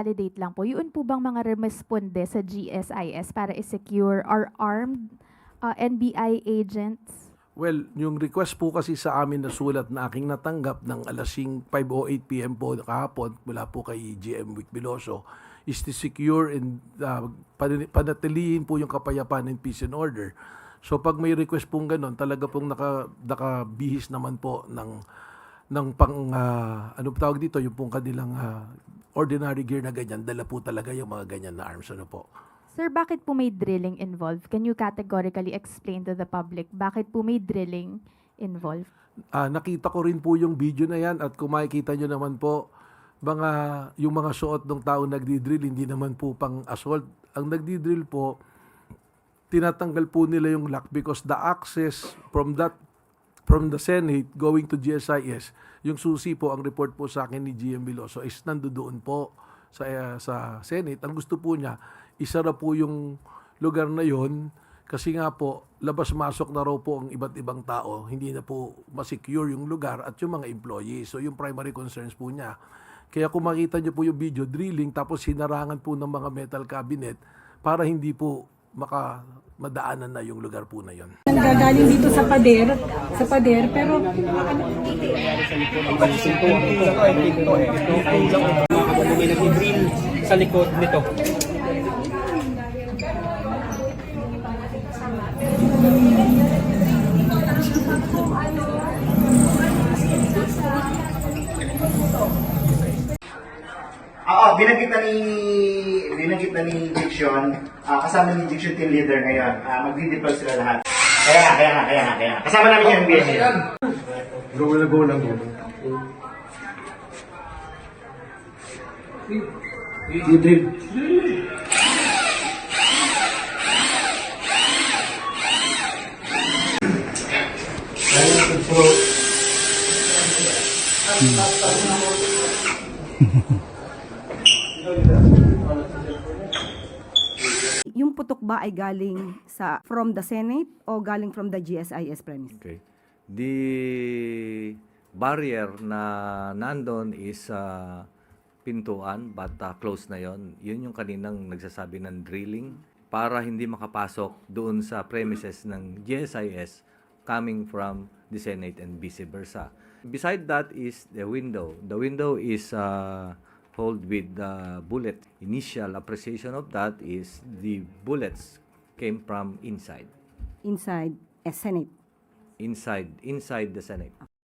Validate lang po, yun po bang mga rumesponde sa GSIS para i-secure are armed NBI agents? Well, yung request po kasi sa amin na sulat na aking natanggap ng alas 5:08 PM po kahapon mula po kay GM Vic Veloso is to secure and panatilihin po yung kapayapaan and peace and order. So pag may request pong ganun, talaga pong nakabihis naman po ng ano tawag dito, yung pong kanilang ordinary gear na ganyan, dala po talaga yung mga ganyan na arms, ano po. Sir, bakit po may drilling involved? Can you categorically explain to the public bakit po may drilling involved? Nakita ko rin po yung video na yan at kung makikita nyo naman po, yung mga suot ng tao nagdi-drill, hindi naman po pang assault. Ang nagdi-drill po, tinatanggal po nila yung lock because the access from the Senate going to GSIS, yung susi po, ang report po sa akin ni GM Veloso is nandoon po sa Senate. Ang gusto po niya, isara po yung lugar na yon kasi nga po, labas-masok na raw po ang iba't ibang tao. Hindi na po masecure yung lugar at yung mga employees. So yung primary concerns po niya. Kaya kung makita niyo po yung video, drilling tapos hinarangan po ng mga metal cabinet para hindi po madaanan na yung lugar po na yon. Nanggagaling dito sa pader, pero May nag-drill sa likod nito. Oo, binanggit na ni Diction, kasama ni Diction team leader ngayon. Magdi-deploy sila lahat. Kaya nga. Kasama namin yung MBS ngayon. Go lang po. Drill. yung putok ba ay galing from the Senate o galing from the GSIS premise? Okay. The barrier na nandun is pintuan but close na yon. Yun yung kaninang nagsasabi ng drilling para hindi makapasok doon sa premises ng GSIS coming from the Senate and vice versa. Beside that is the window. The window is hold with the bullet. Initial appreciation of that is the bullets came from inside. Inside a Senate. Inside the Senate.